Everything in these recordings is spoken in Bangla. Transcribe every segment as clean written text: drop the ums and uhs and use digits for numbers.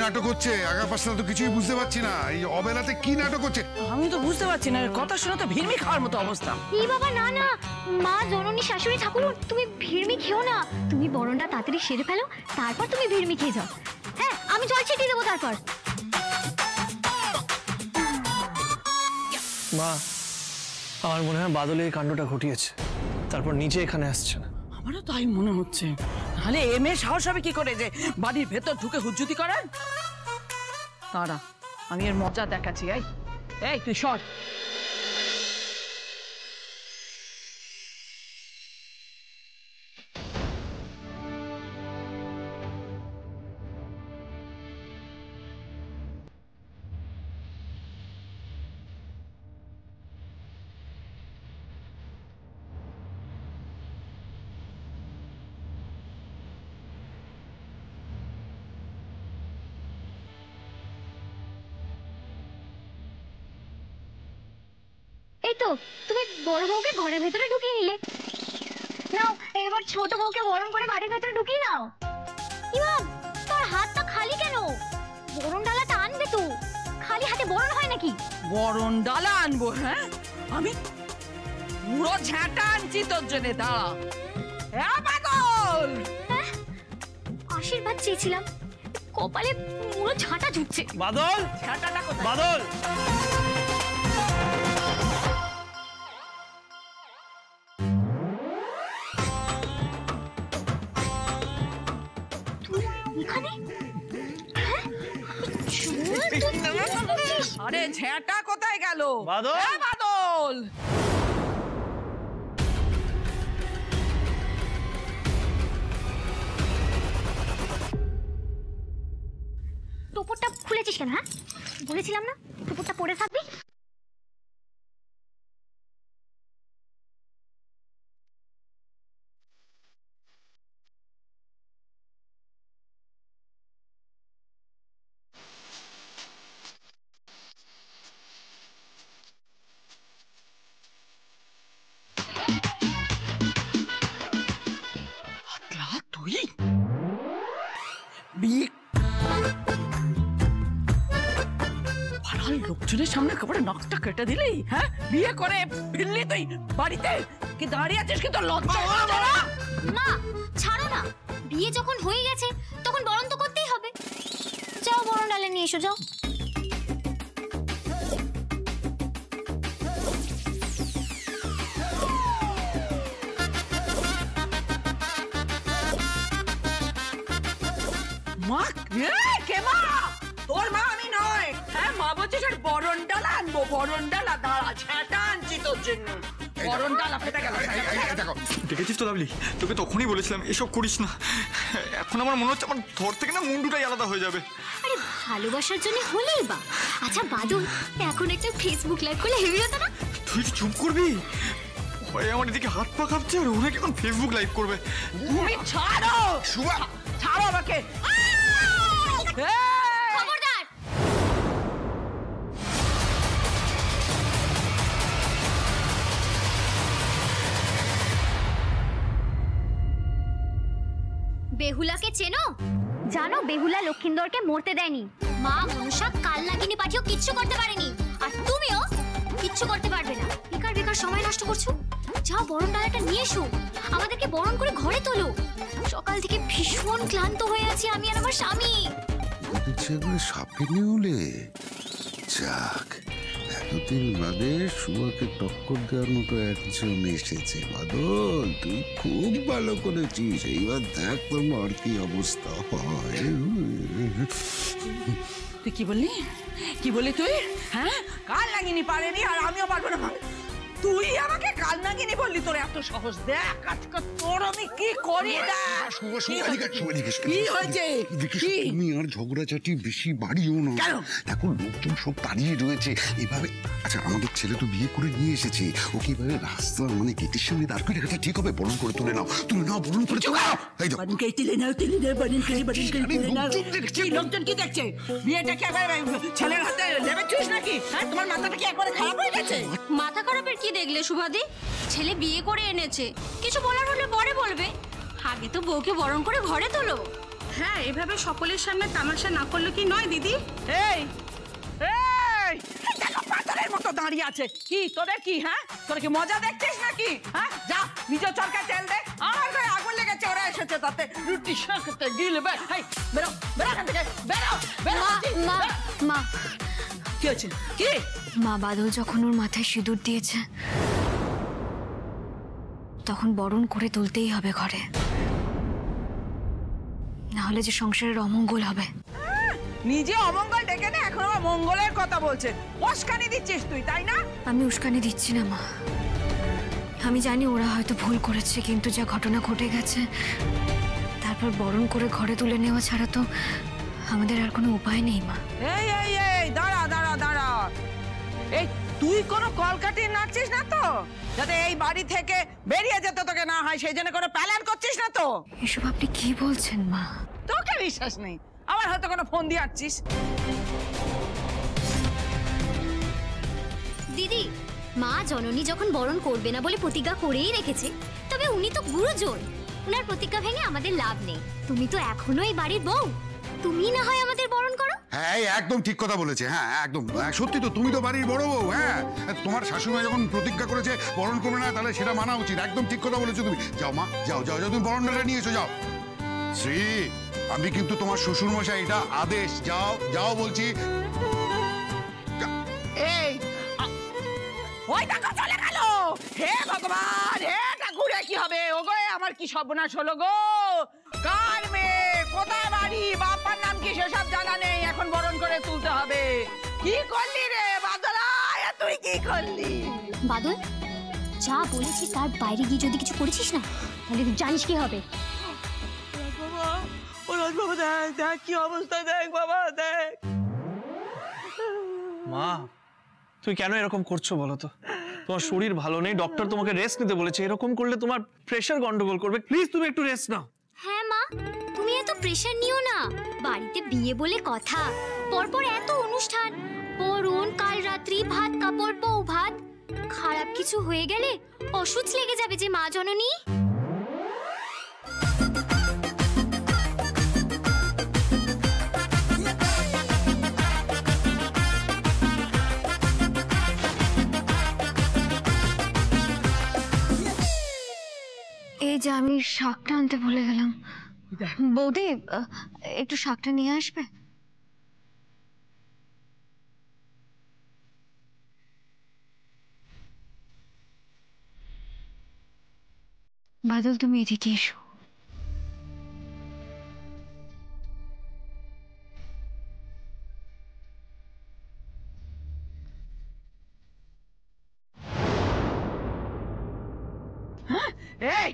নাটক হচ্ছে আগা পাশে তো কিছুই বুঝতে পারছি না। এই অবেলাতে কি নাটক হচ্ছে আমি তো বুঝতে পারছি না, কথা শুনে তো ভিড়মি খাওয়ার মতো অবস্থা। এই বাবা না না, মা জননী শাশুড়ি ঠাকুর তুমি ভিড়মি খেও না, তুমি বরণটা তাড়াতাড়ি সেরে ফেলো, তারপর তুমি ভিড়মি খেয়ে যাও। হ্যাঁ আমি জল ছিটিয়ে দেবো তারপর। মা আমার মনে হয় বাদল এই কাণ্ডটা ঘটিয়েছে, তারপর নিজে এখানে আসছে না। আমারও তাই মনে হচ্ছে, তাহলে এম এ সাহস হবে কি করে যে বাড়ির ভেতর ঢুকে হুজ্জুতি করেন? তারা আমি এর মজা দেখাচ্ছি। এই তুই সর। এই তো তুমি বড় বউকে ঘরের ভেতরে ঢুকিয়ে নিলে, নাও এবার ছোট বউকে বরণ করে ঘরের ভেতরে ঢুকিয়ে নাও। ইমা তোর হাতটা খালি কেন? বরণ ডালাটা আনবে তো, খালি হাতে বরণ হয় নাকি? বরণ ডালা আনবো? হ্যাঁ আমি পুরো ঝাঁটা আনছি তোর জন্য, দাঁড়া। পাগল, আশীর্বাদ চেয়েছিলাম, কপালে পুরো ঝাঁটা ঝুঁকছে। বাদল, ঝাঁটাটা কোথায়? বাদল আরে ঝাঁটা কোথায় গেল? বাদল, বাদল টোপরটা খুলেছিস কেন? হ্যাঁ বলেছিলাম না টোপরটা পরে থাকবি। তুই বিয়ে পাড়ার লোকজনের সামনে কেবল নাকটা কেটে দিলি? হ্যাঁ বিয়ে করে ফিরলি তুই বাড়িতে, কি দাঁড়িয়ে আছিস? কি তোর লজ্জা হচ্ছে না? মা ছাড়ো না, বিয়ে যখন হয়ে গেছে তখন বরণ তো করতেই হবে। যাও বরণ ডালে নিয়ে এসো, যাও। মা কে মা? তোর মা আমি নয়। হ্যাঁ মা বলছিস আর বরণ ডালা আনবো? বরণ ডালা দাঁড়া, ঝাঁটা আনছি তোর জন্য। বরণ ডালা ফেটে গেল। দেখেছিস তো লাভলি, তোকে তখনই বলেছিলাম এসব করিস না। এখন আমার মনে হচ্ছে আমার ধর থেকে না মুন্ডুটাই আলাদা হয়ে যাবে। আরে ভালোবাসার জন্য হলেই বা। আচ্ছা বাদল, এখন একটা ফেসবুক লাইভ করলে হেভি হতো না? তুই চুপ করবি? ভয়ে আমার এদিকে হাত পা কাঁপছে আর ওরা এখন ফেসবুক লাইভ করবে। তুমি ছাড়ো, ছাড়ো আমাকে। খবরদার! বেহুলাকে চেনো? জানো বেহুলা লক্ষিন্দরকে মরতে দেয়নি, মা মনসা কাল নাগিনী পাঠিয়েও কিচ্ছু করতে পারেনি, আর তুমিও কিচ্ছু করতে পারবে না। বেকার বেকার সময় নষ্ট করছো। যাও বরণ ডালাটা নিয়ে এসো, আমাদেরকে বরণ করে ঘরে তোলো। সকাল থেকে ভীষণ ক্লান্ত হয়ে আছি আমি আর আমার স্বামী। সাপে নেউলে যাক, এতদিন বাদে সুমাকে টক্কর দেওয়ার মতো একজন এসেছে। বাদল তুই খুব ভালো করেছিস, এইবার দেখ তোমার কি অবস্থা হয়। তুই কি বললি? কি বললি তুই? হ্যাঁ কাল নাগিনী পারেনি আর আমিও পারবো না? তুই আমাকে কাল নাগিনী বললি? তোর এত সহজ? দেখ আজকে তোর আমি কি করি। কি হয়েছে? তুমি আর ঝগড়াঝাটি বেশি বাড়িও না। দেখো লোকজন সব দাঁড়িয়ে রয়েছে এভাবে। আচ্ছা আমাদের ছেলে তো বিয়ে করে নিয়ে এসেছে, ওকে এভাবে রাস্তা মানে গেটের সামনে দাঁড় করে রাখা ঠিক হবে? বরণ করে তুলে নাও, তুলে নাও, বরণ করে তুলে নাও। লোকজন কি দেখছে? বিয়েটাকে ছেলের হাতে লেবেছিস নাকি? হ্যাঁ তোমার মাথাটা কি একবারে খারাপ হয়ে গেছে? মাথা খারাপের কি দেখলে সুভাদি? ছেলে বিয়ে করে এনেছে, কিছু বলার হলে পরে বলবে, আগে তো বউকে বরণ করে ঘরে তোলো। হ্যাঁ, এভাবে সকলের সামনে তামাশা না করলে কি নয় দিদি? এই এই দেখো পাথরের মতো দাঁড়িয়ে আছে। কি তোদের কি? হ্যাঁ, তোরা কি মজা দেখছিস নাকি? হ্যাঁ, যা নিজের চরকায় তেল দে। আমার গায়ে আগুন লেগেছে, ওরা এসেছে তাতে রুটি সেঁকতে গিলবে। এই বেরো বেরো এখান থেকে, বেরো বেরো। মা মা কি হয়েছে? কি? মা, বাদল যখন ওর মাথায় সিঁদুর দিয়েছে তখন বরণ করে তুলতেই হবে ঘরে, না হলে যে সংসারের অমঙ্গল হবে। নিজে অমঙ্গল ডেকে না, এখন আমার মঙ্গলের কথা বলছে। উস্কানি দিচ্ছিস তুই, তাই না? আমি উস্কানি দিচ্ছি না মা, আমি জানি ওরা হয়তো ভুল করেছে, কিন্তু যা ঘটনা ঘটে গেছে তারপর বরণ করে ঘরে তুলে নেওয়া ছাড়া তো আমাদের আর কোনো উপায় নেই মা। এই এই এই দাঁড়া দাঁড়া দাঁড়া, এই তুই কোনো কলকাঠি নাচছিস না তো, যাতে এই বাড়ি থেকে বেরিয়ে যেতে তোকে না হয়, সেই জন্য কোনো প্ল্যান করছিস না তো? এসব আপনি কি বলছেন মা? তোকে বিশ্বাস নেই, আমার হয়তো কোনো ফোন দিয়ে আসছিস। দিদি, মা জননী যখন বরণ করবে না বলে প্রতিজ্ঞা করেই রেখেছে, তবে উনি তো গুরুজন, উনার প্রতিজ্ঞা ভেঙে আমাদের লাভ নেই। তুমি তো এখনো এই বাড়ির বউ, তুমি না হয় আমাদের বরণ করো। হ্যাঁ একদম ঠিক কথা বলেছে। হ্যাঁ একদম সত্যি তো, তুমি তো বাড়ির বড় বউ। হ্যাঁ, তোমার শাশুড়ি যখন প্রতিজ্ঞা করেছে বরণ করবে না, তাহলে সেটা মানা উচিত। একদম ঠিক কথা বলেছো তুমি। যাও মা, যাও যাও যাও, তুমি বরণটা নিয়ে এসো, যাও। শ্রী, আমি কিন্তু তোমার শ্বশুর মশাই, এটা আদেশ। যাও যাও বলছি। এই ওই দেখো চলে গেল। হে ভগবান, হে ঠাকুরে, কি হবে? ও গো, আমার কি সর্বনাশ হলো গো। কার মেয়ে, কোথায় বাড়ি, বাবার নাম কি সেসব জানা নেই, এখন বরণ করে তুলতে হবে। কি করলি রে বাদলা, তুই কি করলি? বাদল, যা বলেছি তার বাইরে গিয়ে যদি কিছু করেছিস না, তাহলে তুই জানিস কি হবে। বাবা, ও রাজ বাবা, দেখ দেখ কি অবস্থা, দেখ বাবা দেখ। মা, তুমি কেন এরকম করছো বলো তো? তোমার শরীর ভালো নেই, ডক্টর তোমাকে রেস্ট নিতে বলেছে। এরকম করলে তোমার প্রেশার গন্ডগোল করবে। প্লিজ তুমি একটু রেস্ট নাও। হ্যাঁ মা, তুমি এত প্রেশার নিও না। বাড়িতে বিয়ে বলে কথা, পরপর এত অনুষ্ঠান, বরণ, কাল রাত্রি, ভাত কাপড়, বউ ভাত, খারাপ কিছু হয়ে গেলে অসুচ লেগে যাবে যে মা জননী। এই যে আমি শাকটা আনতে ভুলে গেলাম। বৌদি, একটু শাকটা নিয়ে আসবে? বাদল, তুমি এদিকে এসো। এই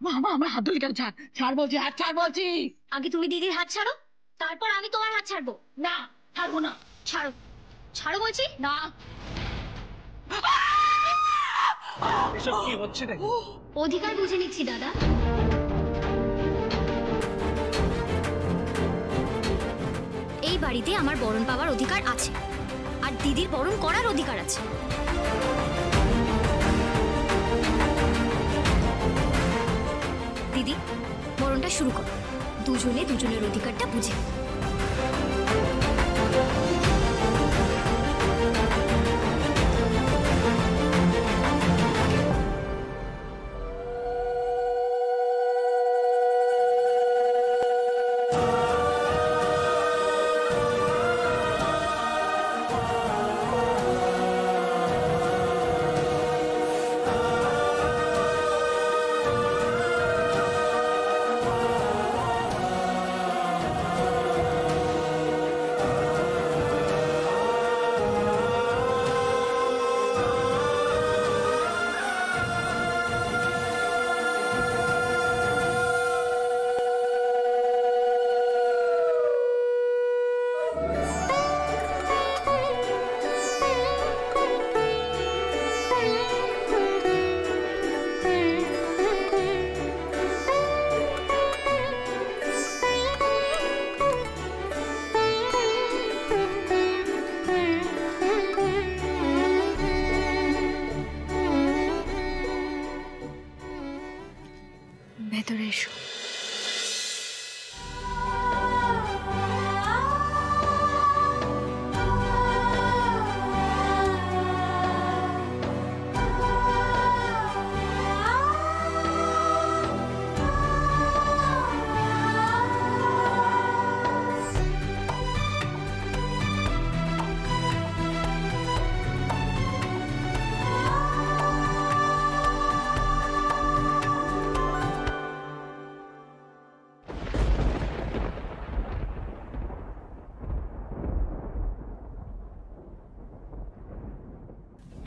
মামা, আমার হাত ধরে কেন? ছাড় ছাড় বলছি, হাত ছাড় বলছি। আগে তুমি দিদির হাত ছাড়ো, তারপর আমি তোমার হাত ছাড়বো। না, ছাড়বো না। ছাড়ো, ছাড়ো বলছি। না। এসব কি হচ্ছে নাকি? অধিকার বুঝে নিচ্ছি দাদা। এই বাড়িতে আমার বরণ পাওয়ার অধিকার আছে, আর দিদির বরণ করার অধিকার আছে। দিদি, বরণটা শুরু করো। দুজনে দুজনের অধিকারটা বুঝে। এসো।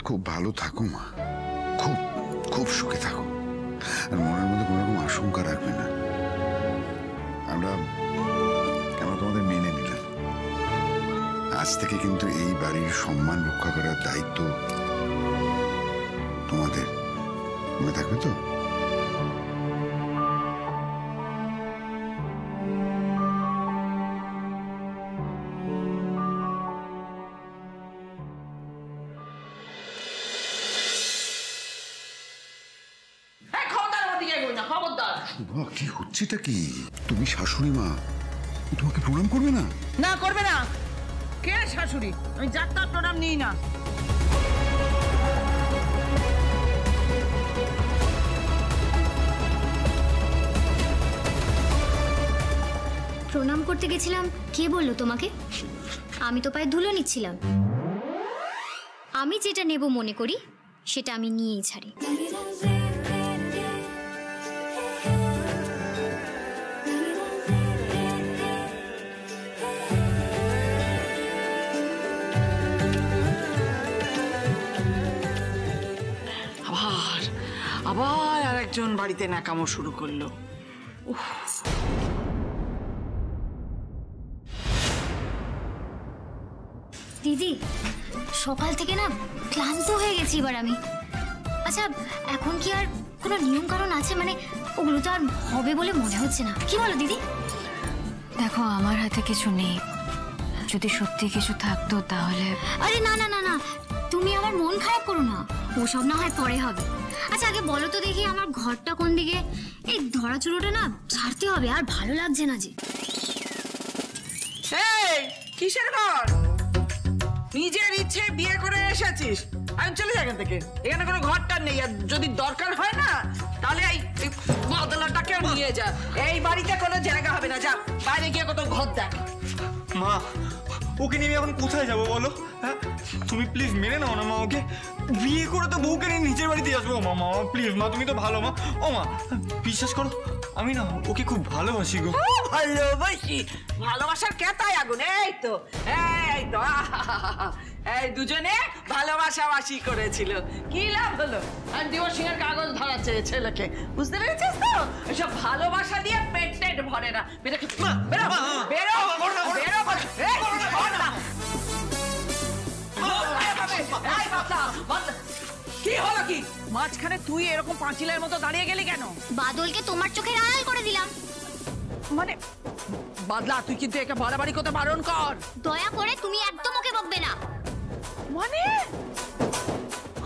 খুব ভালো থাকো মা, খুব খুব সুখে থাকো, আর মনের মধ্যে কোনো রকম আশঙ্কা রাখবে না। আমরা তোমাদের মেনে নিলাম। আজ থেকে কিন্তু এই বাড়ির সম্মান রক্ষা করার দায়িত্ব তোমাদের। মনে থাকবে তো? কি হচ্ছেটা কি? তুমি শাশুড়ি মা, তোমাকে প্রণাম করবে না? না করবে না। কে শাশুড়ি? আমি যাত্রার প্রণাম নিই না। প্রণাম করতে গেছিলাম, কে বললো তোমাকে? আমি তো পায়ে ধুলো নিচ্ছিলাম। আমি যেটা নেব মনে করি সেটা আমি নিয়েই ছাড়ি। আবার আর একজন বাড়িতে ন্যাকামো শুরু করলো। দিদি, সকাল থেকে না ক্লান্ত হয়ে গেছি এবার আমি। আচ্ছা, এখন কি আর কোনো নিয়ম কারণ আছে? মানে ওগুলো তো আর হবে বলে মনে হচ্ছে না। কি বলো দিদি? দেখো, আমার হাতে কিছু নেই। যদি সত্যি কিছু থাকতো তাহলে। আরে না না না না, তুমি আমার মন খারাপ করো না, ওসব না হয় পরে হবে। আচ্ছা আগে বলো তো দেখি আমার ঘরটা কোন দিকে? এই ধরা চুলোটা না ছাড়তে হবে, আর ভালো লাগছে না যে। এই কিসের ঘর? নিজের ইচ্ছে বিয়ে করে এসেছিস, আমি চলে যাই এখান থেকে। এখানে কোনো ঘরটা নেই, আর যদি দরকার হয় না তাহলে এই বদলাটাকে নিয়ে যা। এই বাড়িতে কোনো জায়গা হবে না, যা বাইরে গিয়ে কত ঘর দেখ। মা, ওকে নিয়ে এখন কোথায় যাবো বলো? হ্যাঁ, তুমি প্লিজ মেনে নাও না মা ওকে। বিয়ে করে তো বউকে নিয়ে নিজের বাড়িতে আসবো। মা মা প্লিজ মা, তুমি তো ভালো মা। ও মা, বিশ্বাস করো আমি না ওকে খুব ভালোবাসি গো। ভালোবাসি? ভালোবাসার কেতায় আগুন। এই তো এই দুজনে ভালোবাসাবাসি করেছিল, কি লাভ হলো? আর ডিভোর্সিংয়ের কাগজ ধরাচ্ছে ছেলেকে, বুঝতে পেরেছিস তো? এসব ভালোবাসা দিয়ে পেট টেট ভরে না। বেরো বেরো বেরো বেরো। কি হলো কি? মাঝখানে তুই এরকম পাঁচিলের মতো দাঁড়িয়ে গেলি কেন? বাদলকে তোমার চোখের আড়াল করে দিলাম। মানে বাদলা, তুই কিন্তু একে বাড়াবাড়ি করতে বারণ কর। দয়া করে তুমি একদম ওকে বকবে না। মানে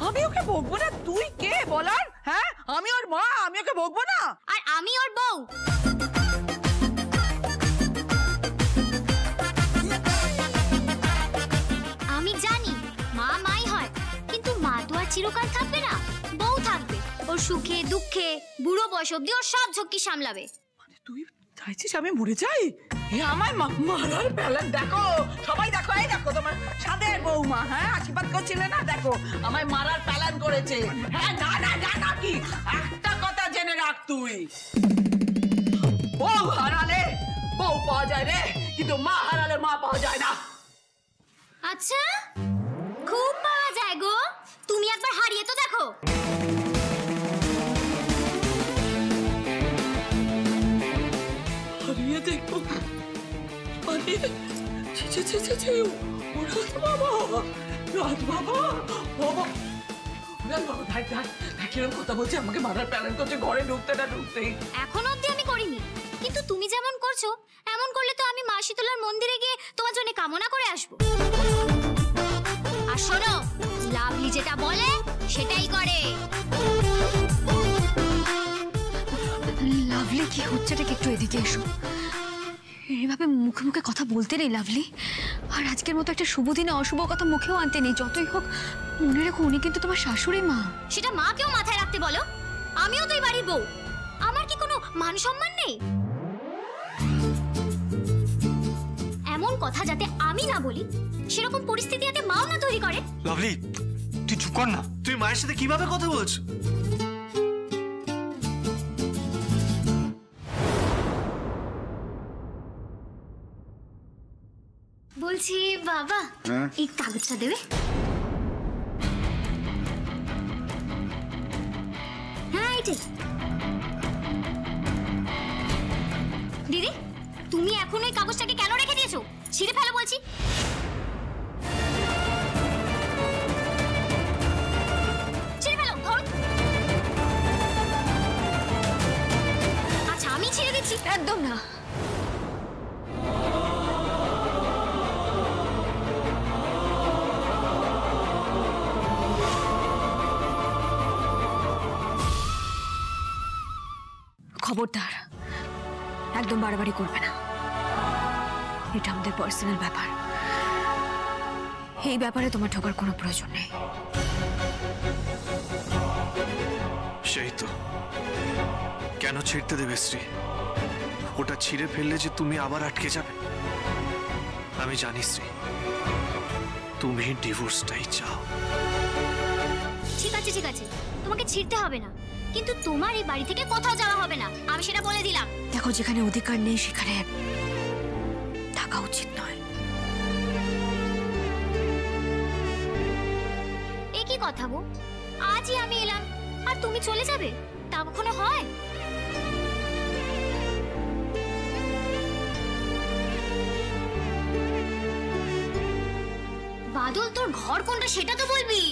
আমি ওকে বকবো না? তুই কে বলার? হ্যাঁ, আমি ওর মা, আমি ওকে বকবো না? আর আমি ওর বউ। আমি জানি মা মাই হয়, কিন্তু মা তো আর চিরকাল থাকবে না, বউ থাকবে। ওর সুখে দুঃখে বুড়ো বয়স অব্দি ওর সব ঝক্কি সামলাবে। মানে তুই চাইছিস আমি মরে যাই? আমার মারার প্যালেন দেখো, সবাই দেখো, এই দেখো তোমার সাদের বৌমা, হ্যাঁ আশীর্বাদ করছিলে না? দেখো আমায় মারার প্যালেন করেছে। হ্যাঁ না না না না, কি একটা কথা জেনে রাখ, তুই বউ হারালে বউ পাওয়া যায় রে, কিন্তু মা হারালে মা পাওয়া যায় না। আচ্ছা, খুব পাওয়া যায় গো, তুমি একবার হারিয়ে তো দেখো। হারিয়ে দেখবো? হারিয়ে? ও রাত বাবা, রাত বাবা, বাবা কিরম কথা বলছে, আমাকে মারার প্ল্যান করছে, ঘরে ঢুকতে না ঢুকতেই। এখন অব্দি আমি করিনি, কিন্তু তুমি যেমন করছো এমন করলে তো আমি মা শীতলার মন্দিরে গিয়ে তোমার জন্য কামনা করে আসবো। আর শোনো, লাভলি যেটা বলে সেটাই করে। লাভলি কি হচ্ছেটা কি একটু এদিকে এসো। এইভাবে মুখে মুখে কথা বলতে নেই লাভলি, আর আজকের মতো একটা শুভ দিনে অশুভ কথা মুখেও আনতে নেই। যতই হোক মনে রেখো উনি কিন্তু তোমার শাশুড়ি মা। সেটা মাকেও মাথায় রাখতে বলো। আমিও তো এই বাড়ির বউ, আমার কি কোনো মান সম্মান নেই? এমন কথা যাতে আমি না বলি সেরকম পরিস্থিতি যাতে মাও না তৈরি করে। লাভলি তুই চুপ কর না। তুই মায়ের সাথে কিভাবে কথা বলছো? বলছি বাবা, হ্যাঁ? এই কাগজটা দেবে? হ্যাঁ এটাই। দিদি তুমি এখন ওই কাগজটাকে কেন রেখে দিয়েছো? ছিঁড়ে ফেলো বলছি। ছিঁড়ে ফেলো, ধরো। আচ্ছা আমি ছিঁড়ে দিচ্ছি। একদম না। খবরদার, একদম বাড়াবাড়ি করবে না। এটা আমাদের পার্সোনাল ব্যাপার। এই ব্যাপারে তোমার ঢোকার কোনো প্রয়োজন নেই। সেই তো, কেন ছিঁড়তে দেবে শ্রী? ওটা ছিঁড়ে ফেললে যে তুমি আবার আটকে যাবে। আমি জানি শ্রী, তুমি ডিভোর্সটাই চাও। ঠিক আছে ঠিক আছে, তোমাকে ছিঁড়তে হবে না, কিন্তু তোমার এই বাড়ি থেকে কোথাও যাওয়া হবে না, আমি সেটা বলে দিলাম। দেখো যেখানে অধিকার নেই সেখানে থাকা উচিত নয়। এ কি কথা গো? আজই আমি এলাম আর তুমি চলে যাবে? তা কখনো হয়? বাদল তোর ঘর কোনটা সেটা তো বলবি।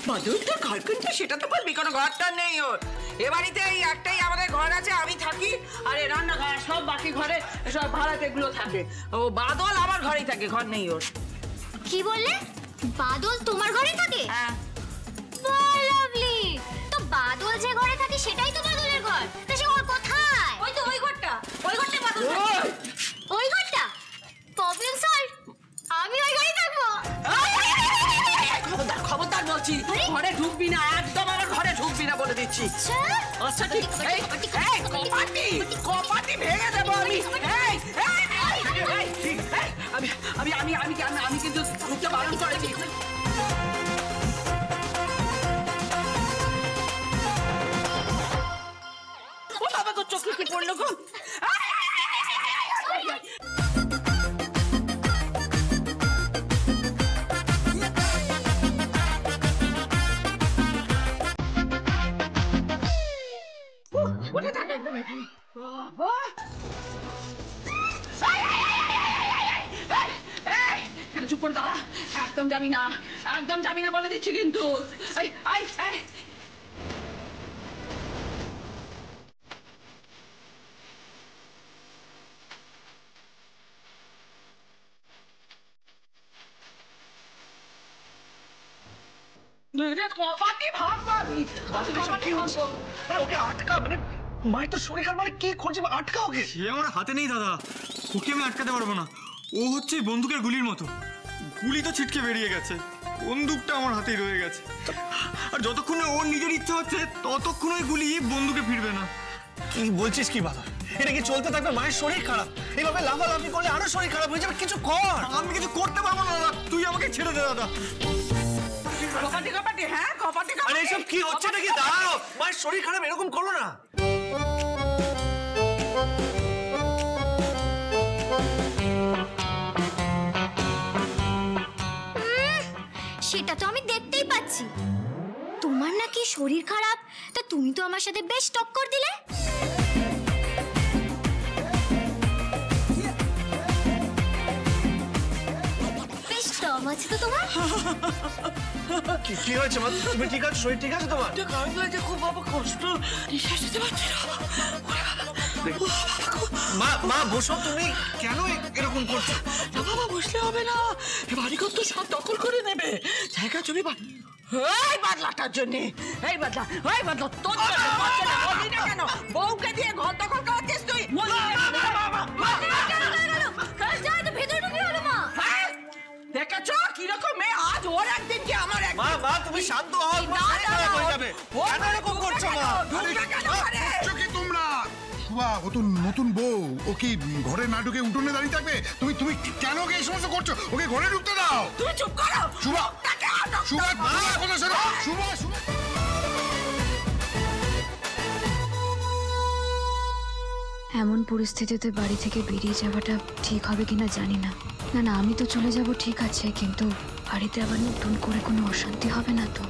বাদল তোর ঘর কিন্তু সেটা তো বলবি, কোনো ঘরটা নেই ওর। এ বাড়িতে এই একটাই আমাদের ঘর আছে, আমি থাকি, আর এই রান্নাঘর সব বাকি ঘরে সব ভাড়াতে এগুলো থাকে। ও বাদল আমার ঘরেই থাকে, ঘর নেই ওর। কি বললে? বাদল তোমার ঘরে থাকে? হ্যাঁ। লাভলি, তো বাদল যে ঘরে থাকে সেটাই তো বাদলের ঘর। তা সে ঘর কোথায়? ওই তো ওই ঘরটা, ওই ঘরটা বাদল থাকে। ওই ঘরটা প্রবলেম সলভ, আমি ওই ঘরেই থাকবো। খবরদার খবরদার বলছি, ঘরে ঢুকবি না, একদম আমার ঘরে ঢুকবি না বলে দিচ্ছি। আচ্ছা ঠিক, এই কপাটি কপাটি ভেঙে দেবো আমি। আমি কিন্তু ঢুকতে বারণ করেছি। ও বাবা গো, চোখে কি পড়লো গো? চুপ করে দাঁড়া, একদম যাবি না, একদম যাবি না বলে দিচ্ছি কিন্তু। মায়ের তো শরীর খারাপ, মানে কি করছে? আটকা ওকে। সে আমার হাতে নেই দাদা, ওকে আমি আটকাতে পারবো না। ও হচ্ছে বন্দুকের গুলির মতো, গুলি তো ছিটকে বেরিয়ে গেছে, বন্দুকটা আমার হাতেই রয়ে গেছে। আর যতক্ষণ না ওর নিজের ইচ্ছা হচ্ছে ততক্ষণ ওই গুলি বন্দুকে ফিরবে না। কি বলছিস কি বাবা? এটা কি চলতে থাকবে? মায়ের শরীর খারাপ, এইভাবে লাফালাফি করলে আরো শরীর খারাপ হয়ে যাবে। কিছু কর। আমি কিছু করতে পারবো না দাদা, তুই আমাকে ছেড়ে দে দাদা। কপাটি কপাটি, হ্যাঁ কপাটি আরে এসব কি হচ্ছে নাকি? দাঁড়াও, মায়ের শরীর খারাপ, এরকম করো না। সেটা তো আমি দেখতেই পাচ্ছি। তোমার নাকি শরীর খারাপ, তা তুমি তো আমার সাথে বেশ টক্কর দিলে। বেশ দম আছে তো তোমার। কি হয়েছে মা? তুমি ঠিক আছো? শরীর ঠিক আছে তোমার? খুব বাবা কষ্ট, নিঃশ্বাস নিতে পারছি না। মা বসো। তুমি কেন এরকম করছো? বাবা বসলে হবে না, বাড়িঘর তো সব দখল করে নেবে, জায়গা জমি এই বাদলাটার জন্য, এই বাদলা তোর জন্য, বললি না কেন বউকে দিয়ে ঘর দখল করাচ্ছিস তুই? দেখেছো কিরকম মেয়ে, আজ ওর একদিন কি আমার একদিন। মা তুমি শান্ত হও, হয়ে যাবে। কেন এরকম করছো মা? কি তোমরা? শুভা, ও তো নতুন বউ, ও কি ঘরে না ঢুকে উঠোনে দাঁড়িয়ে থাকবে? তুমি তুমি কেন ওকে এই সমস্ত করছো? ওকে ঘরে ঢুকতে দাও। তুমি চুপ করো। শুভা, শুভা, কথা শোনো। শুভা, শুভা। এমন পরিস্থিতিতে বাড়ি থেকে বেরিয়ে যাওয়াটা ঠিক হবে কিনা জানি না। না না, আমি তো চলে যাব ঠিক আছে, কিন্তু বাড়িতে আবার নতুন করে কোনো অশান্তি হবে না তো?